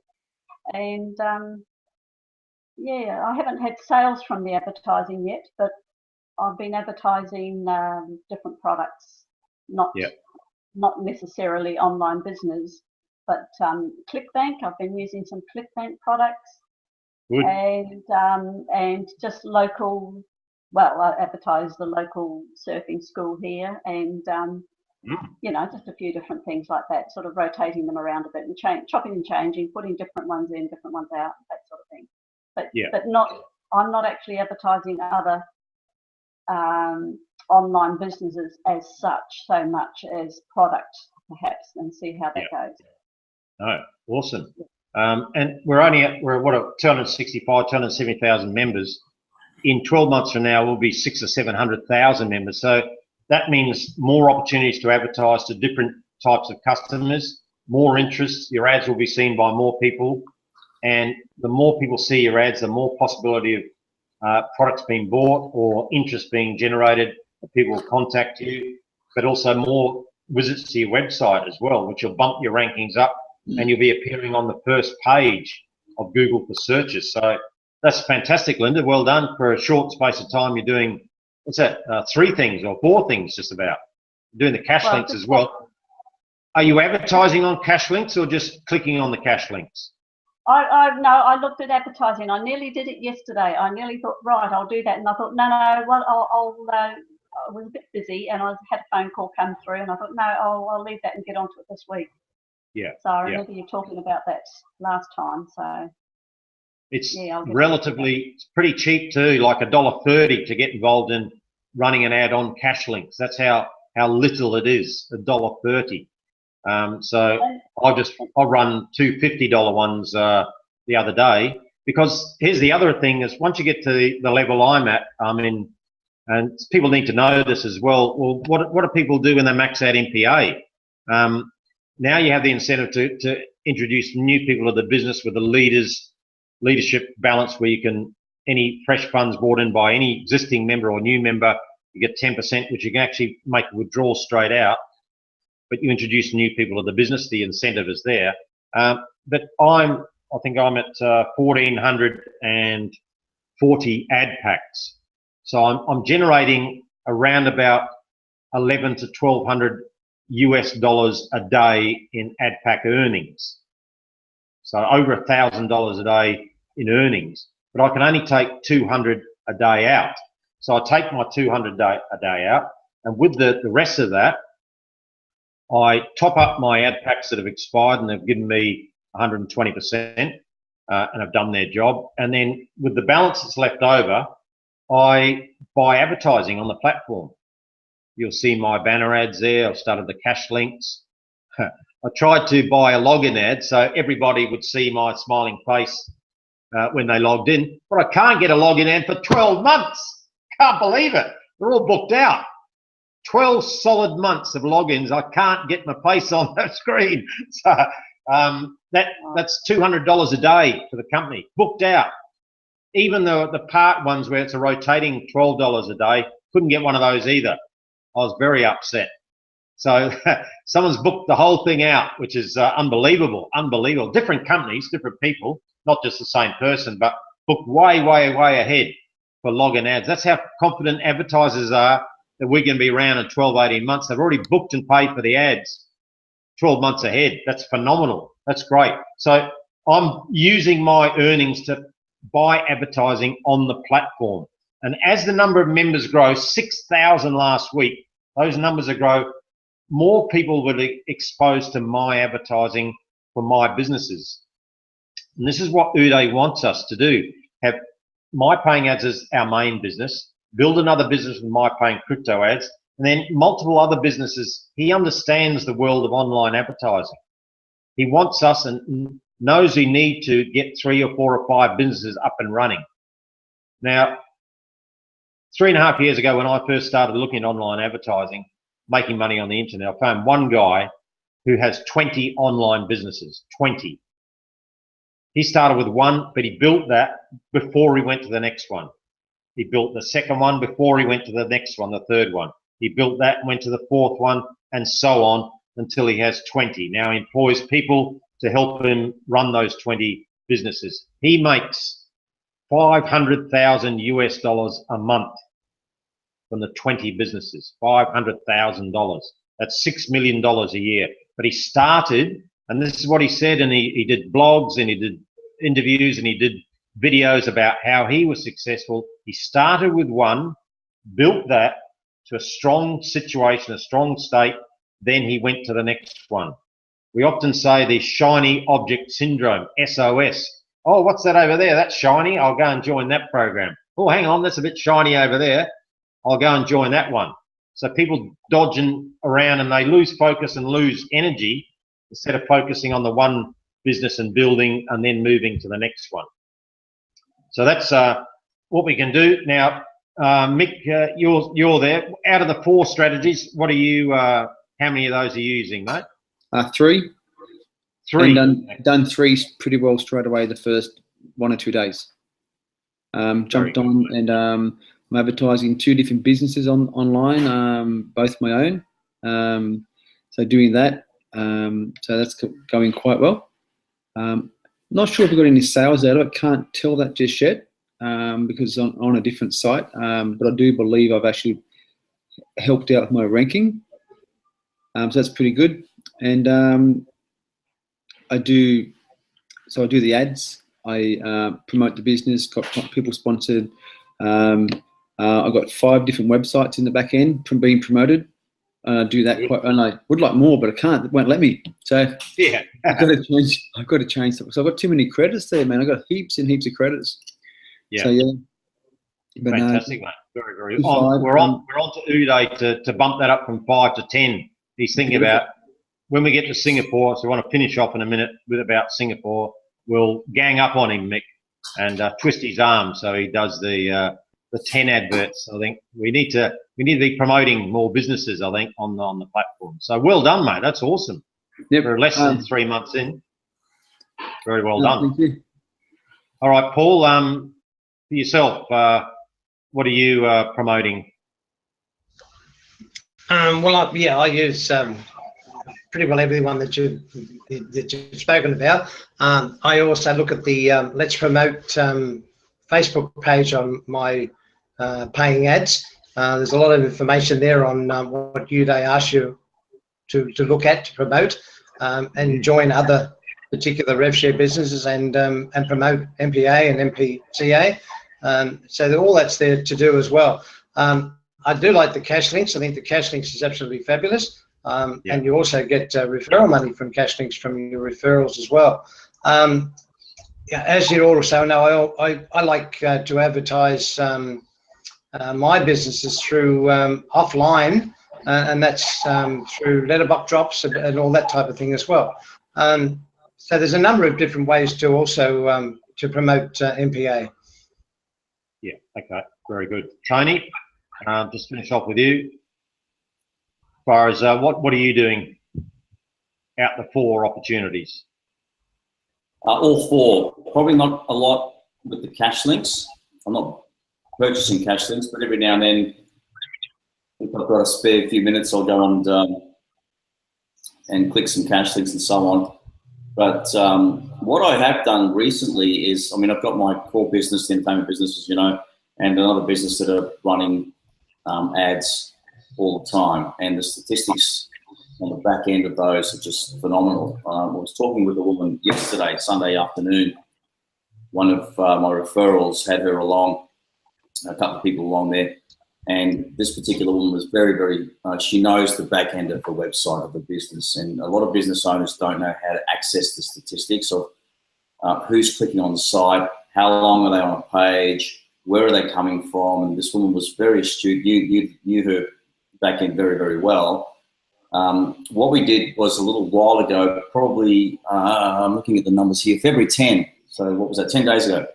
And yeah, I haven't had sales from the advertising yet, but I've been advertising different products, not necessarily online business, but ClickBank. I've been using some ClickBank products. Good. And just local. Well, I advertise the local surfing school here, and you know, just a few different things like that, sort of rotating them around a bit and chopping and changing, putting different ones in, different ones out, that sort of thing. But I'm not actually advertising other online businesses as such, so much as product perhaps, and see how that goes. Oh, awesome. And we're at 265, 270,000 members. In 12 months from now, we'll be 600,000 or 700,000 members. So that means more opportunities to advertise to different types of customers, more interest. Your ads will be seen by more people, and the more people see your ads, the more possibility of products being bought or interest being generated. People will contact you, but also more visits to your website as well, which will bump your rankings up, and you'll be appearing on the first page of Google for searches. So that's fantastic, Linda. Well done. For a short space of time, you're doing, what's that, 3 things or 4 things just about. You're doing the cash links as well. Are you advertising on cash links or just clicking on the cash links? No, I looked at advertising. I nearly did it yesterday. I nearly thought, right, I'll do that. And I thought, no, well, I was a bit busy and I had a phone call come through, and I thought, no, I'll leave that and get onto it this week. Yeah. So I remember you talking about that last time. So it's relatively, it's pretty cheap too, like $1.30 to get involved in running an ad on cash links. That's how little it is, $1.30. So I run 2 $50 ones the other day, because here's the other thing is, once you get to the level I'm at, and people need to know this as well. Well, what do people do when they max out MPA? Now you have the incentive to introduce new people to the business with the leadership balance, where you can, any fresh funds brought in by any existing member or new member, you get 10%, which you can actually make a withdrawal straight out. But you introduce new people to the business, the incentive is there. But I think I'm at 1,440 ad packs. So I'm generating around about 1,100 to 1,200 US dollars a day in ad pack earnings. So over $1,000 a day in earnings, but I can only take 200 a day out. So I take my 200 a day out, and with the rest of that, I top up my ad packs that have expired and they've given me 120%. and have done their job. And then with the balance that's left over, I buy advertising on the platform. You'll see my banner ads there. I've started the cash links. I tried to buy a login ad so everybody would see my smiling face when they logged in, but I can't get a login ad for 12 months. Can't believe it. They're all booked out. 12 solid months of logins. I can't get my face on the screen. So that's $200 a day for the company, booked out. Even the part ones where it's a rotating $12 a day, couldn't get one of those either. I was very upset. So someone's booked the whole thing out, which is unbelievable, unbelievable. Different companies, different people, not just the same person, but booked way, way, way ahead for login ads. That's how confident advertisers are that we're going to be around in 12, 18 months. They've already booked and paid for the ads 12 months ahead. That's phenomenal. That's great. So I'm using my earnings to buy advertising on the platform. And as the number of members grow, 6,000 last week, those numbers will grow. More people will be exposed to my advertising for my businesses. And this is what Uday wants us to do. Have my paying ads as our main business, build another business with my paying crypto ads, and then multiple other businesses. He understands the world of online advertising. He wants us and knows we need to get 3 or 4 or 5 businesses up and running. Now, 3.5 years ago when I first started looking at online advertising, making money on the internet, I found one guy who has 20 online businesses, 20. He started with one, but he built that before he went to the next one. He built the second one before he went to the next one, the third one. He built that and went to the fourth one, and so on until he has 20. Now he employs people to help him run those 20 businesses. He makes $500,000 US a month from the 20 businesses, $500,000. That's $6 million a year. But he started, and this is what he said, and he did blogs and he did interviews and he did videos about how he was successful. He started with one, built that to a strong situation, a strong state, then he went to the next one. We often say the shiny object syndrome, SOS. Oh, what's that over there? That's shiny. I'll go and join that program. Oh, hang on, that's a bit shiny over there. I'll go and join that one. So people dodging around and they lose focus and lose energy instead of focusing on the one business and building and then moving to the next one. So that's what we can do. Now, Mick, you're there. Out of the 4 strategies, what are you, how many of those are you using, mate? 3. 3. And done 3 pretty well straight away the first 1 or 2 days. Jumped on and I'm advertising 2 different businesses online, both my own. So doing that, so that's going quite well. Not sure if we've got any sales out of it. Can't tell that just yet because on a different site. But I do believe I've actually helped out with my ranking. So that's pretty good. And I do the ads. I promote the business. Got people sponsored. I've got 5 different websites in the back end from being promoted. I do that quite, and I would like more, but I can't. It won't let me. So yeah, I've got to change. So I've got too many credits there, man. I've got heaps and heaps of credits. Yeah. So yeah. But, fantastic, mate. Very, very. We're on to Uday to bump that up from 5 to 10. He's thinking about when we get to Singapore. So we want to finish off in a minute with about Singapore. We'll gang up on him, Mick, and twist his arm so he does the 10 adverts. I think we need to be promoting more businesses, I think, on the platform. So well done, mate. That's awesome. Yep. We're less than 3 months in. Very well done. Thank you. All right, Paul. For yourself, what are you promoting? Well, I use pretty well everyone that you've spoken about. I also look at the Let's Promote Facebook page on my paying ads. There's a lot of information there on what they ask you to look at to promote and join other particular rev share businesses and promote MPA and MPCA. So all that's there to do as well. I do like the cash links. I think the cash links is absolutely fabulous. And you also get referral money from cash links from your referrals as well. Yeah, as you also know, I like to advertise my businesses through offline, and that's through letterbox drops and all that type of thing as well. So there's a number of different ways to also to promote MPA. Yeah, okay, very good. Tony, just finish off with you. As far as what are you doing out the 4 opportunities? All 4, probably not a lot with the cash links. I'm not purchasing cash links, but every now and then, if I've got a spare few minutes, I'll go and click some cash links and so on. But what I have done recently is, I mean, I've got my core business, the entertainment business, as you know, and another business that are running ads all the time, and the statistics on the back end of those are just phenomenal. I was talking with a woman yesterday, Sunday afternoon. One of my referrals had her along, a couple of people along there, and this particular woman was very, very, she knows the back end of the website of the business, and a lot of business owners don't know how to access the statistics of who's clicking on the site, how long are they on a page, where are they coming from, and this woman was very astute, knew her back end very, very well. What we did was a little while ago, probably, I'm looking at the numbers here, February 10, so what was that, 10 days ago.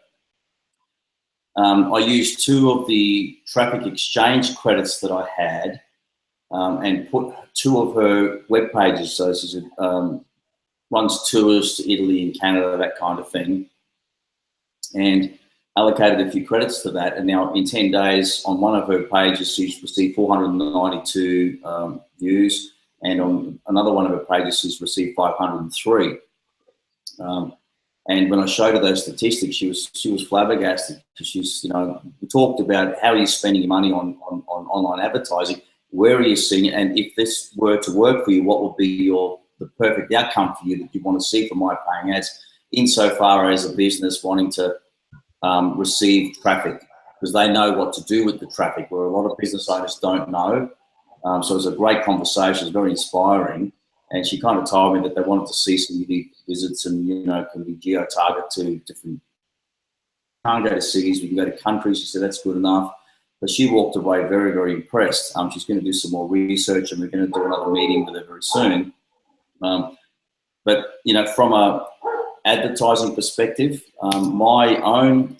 I used 2 of the traffic exchange credits that I had and put 2 of her web pages, so she's runs tours to Italy and Canada, that kind of thing, and allocated a few credits to that. And now in 10 days on one of her pages, she's received 492 views, and on another one of her pages, she's received 503. And when I showed her those statistics, she was flabbergasted, because she's, you know, we talked about how are you spending your money on online advertising, where are you seeing it, and if this were to work for you, what would be the perfect outcome for you that you want to see from My Paying Ads, insofar as a business wanting to receive traffic, because they know what to do with the traffic, where a lot of business owners don't know. So it was a great conversation, it was very inspiring. And she kind of told me that they wanted to see some unique visits, and, you know, can be geo-target to different, can't go to cities, we can go to countries. She said that's good enough. But she walked away very, very impressed. She's going to do some more research, and we're going to do another meeting with her very soon. But, you know, from a advertising perspective, my own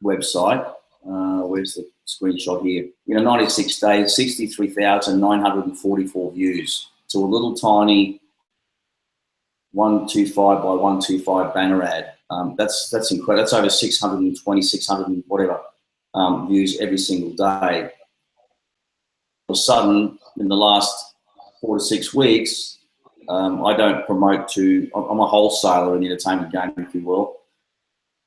website, where's the screenshot here? You know, 96 days, 63,944 views. To a little tiny 125 by 125 banner ad. That's incredible. That's over 620, 600 and whatever views every single day. All of a sudden, in the last 4 to 6 weeks, I don't promote to, I'm a wholesaler in the entertainment game, if you will.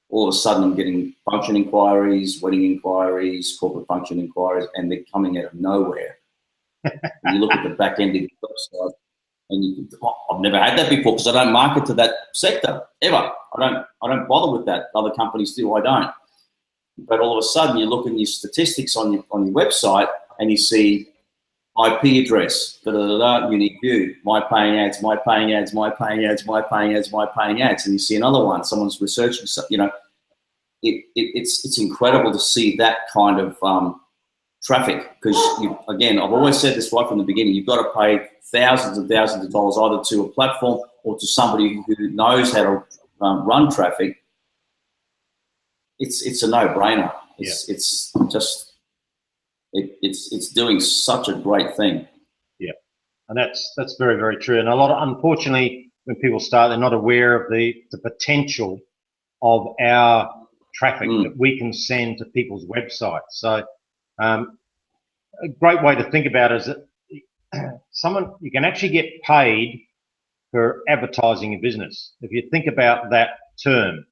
All of a sudden, I'm getting function inquiries, wedding inquiries, corporate function inquiries, and they're coming out of nowhere. And you look at the back end of the website, and you think, oh, I've never had that before, because I don't market to that sector ever. I don't bother with that. Other companies do, I don't. But all of a sudden, you look at your statistics on your website, and you see IP address, unique view, My Paying Ads, My Paying Ads, My Paying Ads, My Paying Ads, My Paying Ads, and you see another one. Someone's researching, you know, it's incredible to see that kind of traffic, because again, I've always said this right from the beginning, you've got to pay thousands and thousands of dollars either to a platform or to somebody who knows how to run traffic. It's a no-brainer. It's doing such a great thing. Yeah, and that's very, very true. And a lot of, unfortunately, when people start, they're not aware of the potential of our traffic that we can send to people's websites. So a great way to think about it is that you can actually get paid for advertising a business. If you think about that term,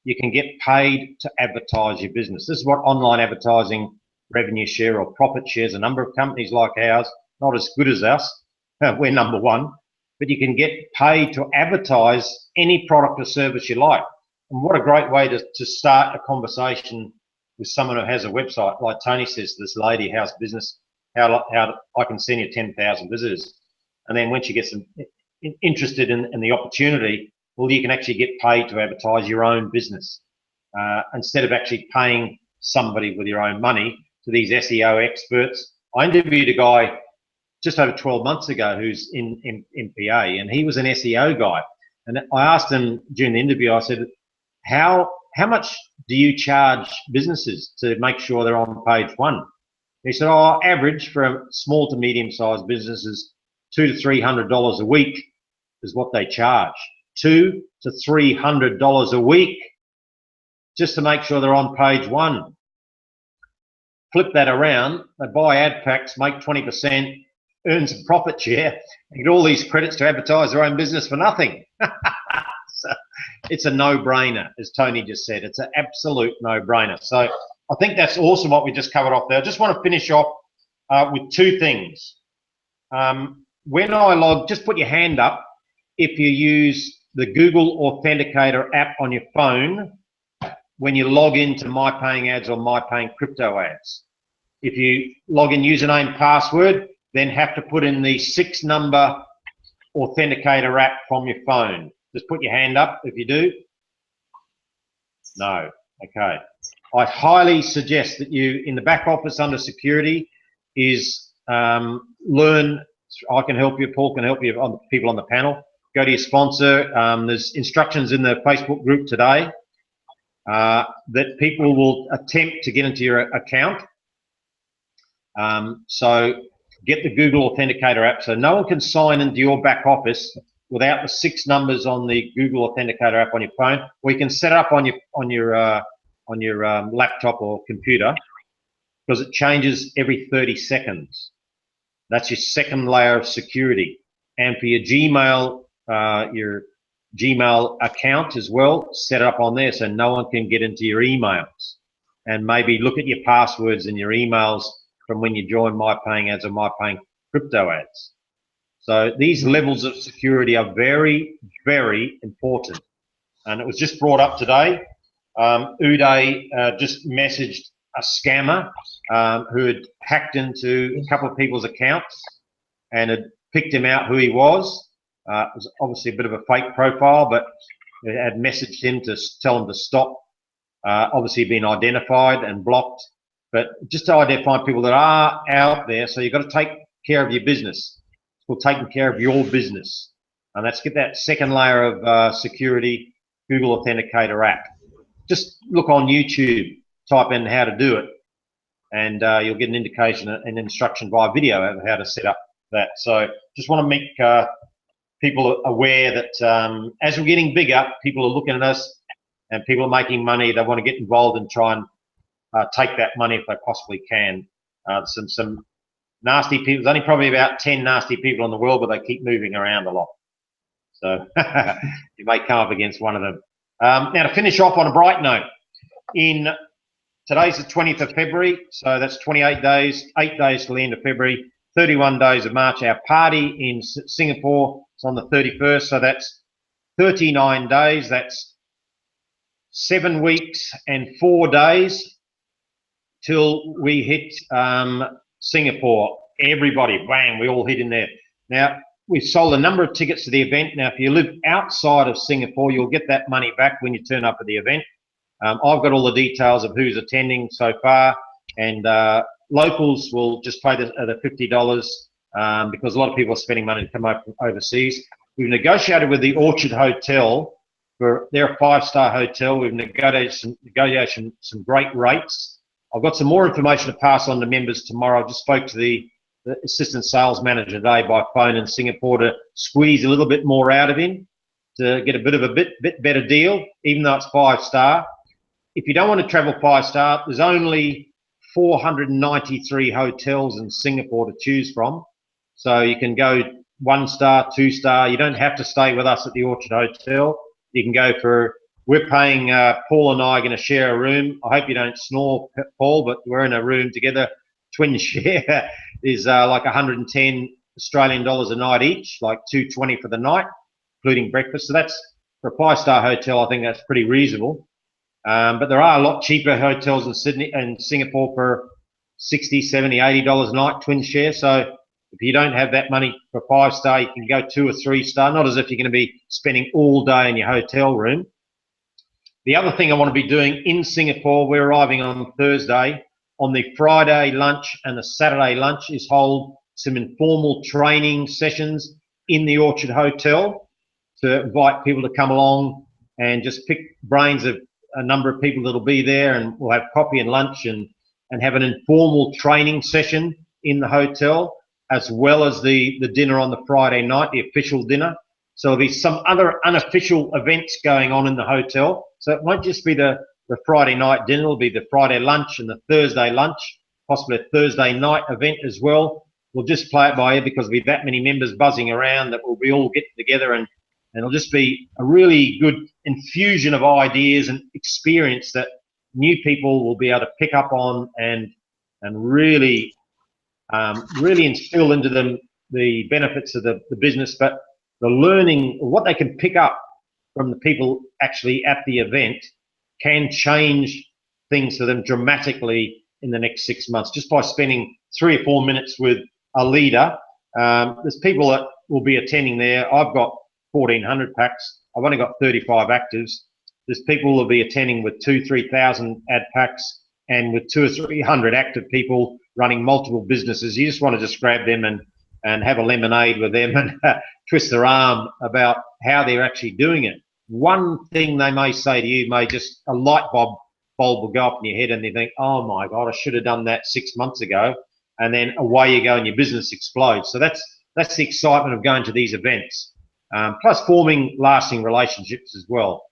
you can get paid to advertise your business. This is what online advertising revenue share or profit shares. A number of companies like ours, not as good as us, we're number one, but you can get paid to advertise any product or service you like. And what a great way to start a conversation with someone who has a website. Like Tony says, this lady, how's business, how I can send you 10,000 visitors. And then when she gets interested in the opportunity, well, you can actually get paid to advertise your own business instead of actually paying somebody with your own money to these SEO experts. I interviewed a guy just over 12 months ago who's in MPA, and he was an SEO guy. And I asked him during the interview, I said, how much do you charge businesses to make sure they're on page one? He said, oh, average for a small to medium-sized business is $200 to $300 a week is what they charge. $200 to $300 a week just to make sure they're on page one. Flip that around, they buy ad packs, make 20%, earn some profit share, and get all these credits to advertise their own business for nothing. So it's a no-brainer, as Tony just said. It's an absolute no-brainer. So I think that's awesome what we just covered off there. I just want to finish off with two things. When I log, just put your hand up if you use the Google Authenticator app on your phone when you log into My Paying Ads or My Paying Crypto Ads. If you log in username, password, then have to put in the 6-number Authenticator app from your phone. Just put your hand up if you do. No. Okay. I highly suggest that you, in the back office under security, is learn. I can help you, Paul can help you, on people on the panel. Go to your sponsor. There's instructions in the Facebook group today that people will attempt to get into your account. So get the Google Authenticator app so no one can sign into your back office without the 6 numbers on the Google Authenticator app on your phone. Or you can set it up on your laptop or computer, because it changes every 30 seconds. That's your second layer of security. And for your Gmail account as well, set it up on there so no one can get into your emails. And maybe look at your passwords in your emails from when you join My Paying Ads or My Paying Crypto Ads. So these levels of security are very, very important. And it was just brought up today. Uday just messaged a scammer who had hacked into a couple of people's accounts and had picked him out who he was. It was obviously a bit of a fake profile, but it had messaged him to tell him to stop. Obviously been identified and blocked, but just to identify people that are out there. So you've got to take care of your business. It's called taking care of your business. And let's get that second layer of security, Google Authenticator app. Just look on YouTube, type in how to do it, and you'll get an indication, an instruction via video of how to set up that. So just want to make people aware that as we're getting bigger, people are looking at us and people are making money. They want to get involved and try and take that money if they possibly can. Some nasty people, there's only probably about 10 nasty people in the world, but they keep moving around a lot. So you may come up against one of them. Now to finish off on a bright note, today's the 20th of February, so that's 28 days, 8 days till the end of February, 31 days of March. Our party in Singapore is on the 31st, so that's 39 days. That's 7 weeks and 4 days till we hit Singapore. Everybody, bang, we all hit in there. Now, we've sold a number of tickets to the event. Now, if you live outside of Singapore, you'll get that money back when you turn up at the event. I've got all the details of who's attending so far, and locals will just pay the $50 because a lot of people are spending money to come over from overseas. We've negotiated with the Orchard Hotel. They're a 5-star hotel. We've negotiated some great rates. I've got some more information to pass on to members tomorrow. I just spoke to the assistant sales manager today by phone in Singapore to squeeze a little bit more out of him to get a bit better deal, even though it's 5-star. If you don't want to travel 5-star, there's only 493 hotels in Singapore to choose from. So you can go 1-star, 2-star. You don't have to stay with us at the Orchard Hotel. You can go for, we're paying, Paul and I are going to share a room. I hope you don't snore, Paul, but we're in a room together. Twin share is like 110 Australian dollars a night each, like $220 for the night, including breakfast. So that's, for a 5-star hotel, I think that's pretty reasonable. But there are a lot cheaper hotels in Sydney and Singapore for $60, $70, $80 a night, twin share. So If you don't have that money for 5-star, you can go 2 or 3-star, not as if you're going to be spending all day in your hotel room. The other thing I want to be doing in Singapore, we're arriving on Thursday. On the Friday lunch and the Saturday lunch is hold some informal training sessions in the Orchard Hotel to invite people to come along and just pick brains of a number of people that'll be there, and we'll have coffee and lunch and have an informal training session in the hotel, as well as the dinner on the Friday night, the official dinner. So there'll be some other unofficial events going on in the hotel. So it won't just be the Friday night dinner, it'll be the Friday lunch and the Thursday lunch, possibly a Thursday night event as well. We'll just play it by ear because there'll be that many members buzzing around that we'll be all getting together, and it'll just be a really good infusion of ideas and experience that new people will be able to pick up on and really instill into them the benefits of the business, but the learning, what they can pick up from the people actually at the event can change things for them dramatically in the next 6 months, just by spending 3 or 4 minutes with a leader. There's people that will be attending there. I've got 1,400 packs. I've only got 35 actives. There's people who will be attending with 2,000-3,000 ad packs and with 200 or 300 active people running multiple businesses. You just want to just grab them and have a lemonade with them and twist their arm about how they're actually doing it. One thing they may say to you may just, a light bulb will go up in your head and you think, oh my God, I should have done that 6 months ago. And then away you go and your business explodes. So that's the excitement of going to these events, plus forming lasting relationships as well.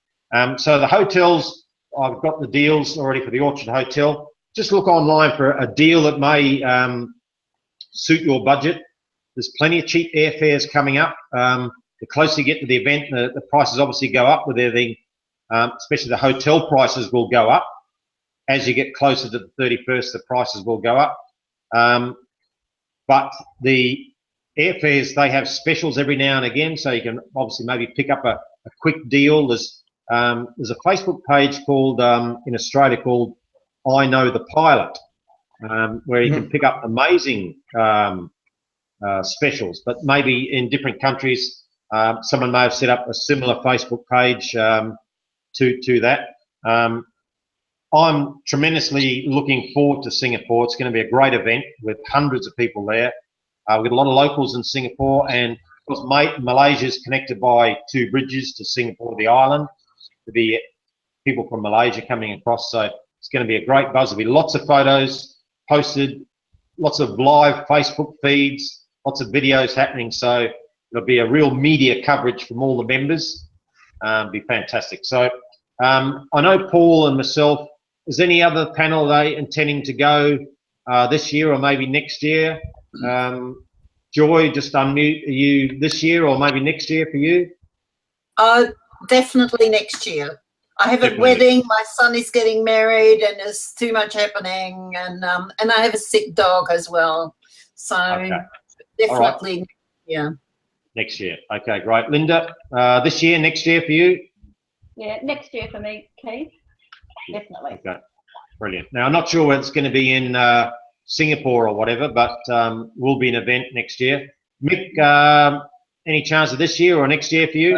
So the hotels, I've got the deals already for the Orchard Hotel. Just look online for a deal that may suit your budget. There's plenty of cheap airfares coming up. The closer you get to the event, the prices obviously go up with everything, especially the hotel prices will go up. As you get closer to the 31st, the prices will go up. But the airfares, they have specials every now and again, so you can obviously maybe pick up a quick deal. There's a Facebook page called in Australia called I Know the Pilot, where you can pick up amazing specials, but maybe in different countries someone may have set up a similar Facebook page to that. I'm tremendously looking forward to Singapore. It's going to be a great event with hundreds of people there. We've got a lot of locals in Singapore, and of course Malaysia is connected by 2 bridges to Singapore, the island. There'll be people from Malaysia coming across, so it's going to be a great buzz. There'll be lots of photos posted, lots of live Facebook feeds, lots of videos happening, so there'll be a real media coverage from all the members. It'll be fantastic. So I know Paul and myself, is any other panel they intending to go this year or maybe next year? Joy, just unmute. Are you this year or maybe next year for you? Definitely next year. I have a wedding, my son is getting married, and there's too much happening, and I have a sick dog as well. So definitely, yeah. Next year. Okay, great. Linda, this year, next year for you? Yeah, next year for me, Keith. Definitely. Okay, brilliant. Now, I'm not sure whether it's going to be in Singapore or whatever, but will be an event next year. Mick, any chance of this year or next year for you?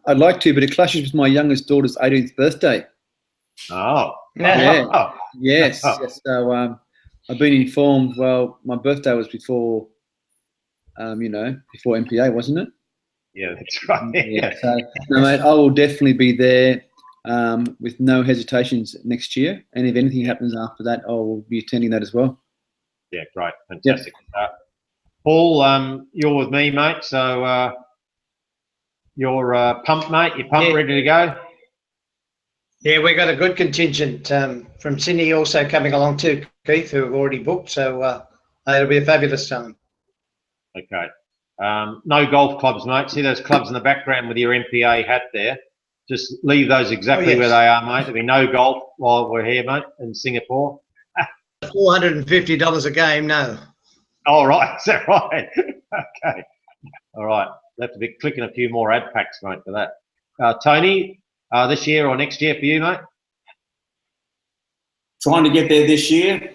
I'd like to, but it clashes with my youngest daughter's 18th birthday. Oh. Yeah. Yes. Yes. So I've been informed, well, my birthday was before, before MPA, wasn't it? Yeah, that's right. Yeah. So, no, mate, I will definitely be there with no hesitations next year. And if anything happens after that, I will be attending that as well. Yeah, great. Fantastic. Yep. Paul, you're with me, mate. So you're pumped, mate. You're pumped, ready to go? Yeah, we've got a good contingent from Sydney also coming along too, Keith, who have already booked. So it'll be a fabulous time. Okay. No golf clubs, mate. See those clubs in the background with your MPA hat there? Just leave those exactly where they are, mate. There'll be no golf while we're here, mate, in Singapore. $450 a game, no. All right, is that right? Okay. All right. We'll have to be clicking a few more ad packs, mate, for that. Tony, this year or next year for you, mate? Trying to get there this year.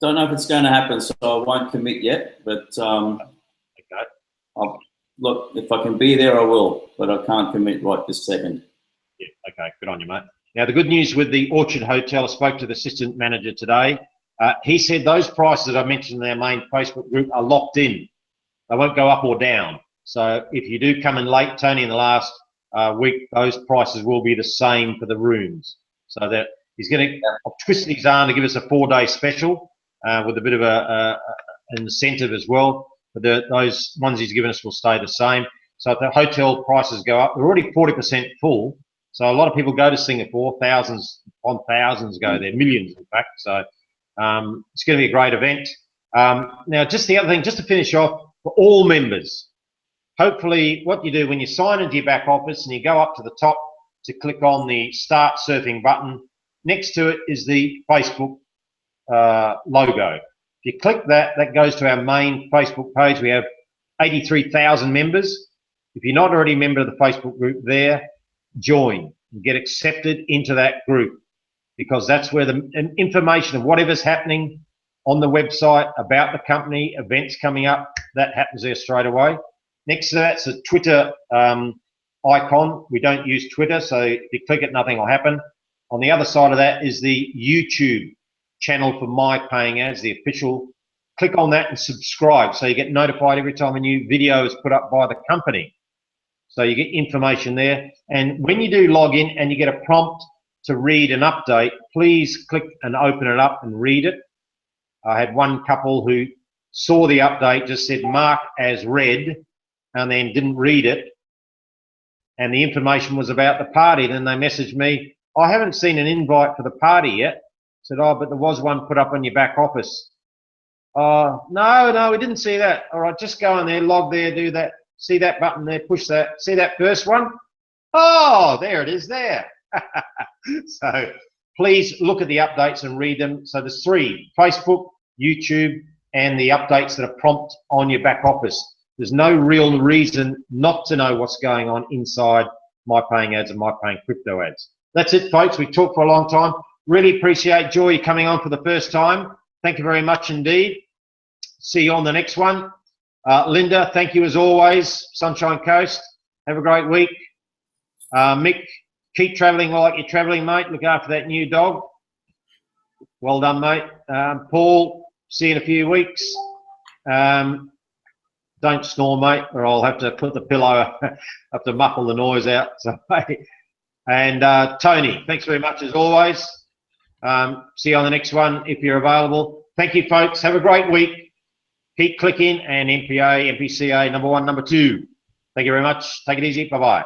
Don't know if it's going to happen, so I won't commit yet. But Okay. look, if I can be there, I will. But I can't commit right this second. Yeah, okay, good on you, mate. Now, the good news with the Orchard Hotel, I spoke to the assistant manager today. He said those prices that I mentioned in our main Facebook group are locked in. They won't go up or down. So if you do come in late, Tony, in the last week, those prices will be the same for the rooms. So that he's going to twist his arm to give us a 4-day special with a bit of an incentive as well. But those ones he's given us will stay the same. So if the hotel prices go up, they're already 40% full. So a lot of people go to Singapore, thousands on thousands go there, millions in fact. So it's going to be a great event. Now, just the other thing, just to finish off, for all members, hopefully what you do when you sign into your back office and you go up to the top to click on the Start Surfing button, next to it is the Facebook logo. If you click that, that goes to our main Facebook page. We have 83,000 members. If you're not already a member of the Facebook group there, join and get accepted into that group, because that's where the information of whatever's happening on the website about the company, events coming up, that happens there straight away. Next to that's a Twitter icon. We don't use Twitter, so if you click it, nothing will happen. On the other side of that is the YouTube channel for My Paying Ads, the official. Click on that and subscribe so you get notified every time a new video is put up by the company. So you get information there. And when you do log in and you get a prompt to read an update, please click and open it up and read it. I had one couple who saw the update, just said mark as read, and then didn't read it. And the information was about the party. Then they messaged me, I haven't seen an invite for the party yet. I said, oh, but there was one put up on your back office. No, we didn't see that. All right, just go in there, log there, do that. See that button there, push that. See that first one? Oh, there it is there. So please look at the updates and read them. So there's 3, Facebook, YouTube, and the updates that are prompt on your back office. There's no real reason not to know what's going on inside My Paying Ads and My Paying Crypto Ads. That's it, folks. We talked for a long time. Really appreciate Joy coming on for the first time. Thank you very much indeed. See you on the next one. Linda, thank you as always. Sunshine Coast. Have a great week. Mick, keep travelling like you're travelling, mate. Look after that new dog. Well done, mate. Paul, see you in a few weeks. Don't snore, mate, or I'll have to put the pillow, have to muffle the noise out. So, and Tony, thanks very much as always. See you on the next one if you're available. Thank you, folks. Have a great week. Keep clicking, and MPA, MPCA, number 1, number 2. Thank you very much. Take it easy. Bye-bye.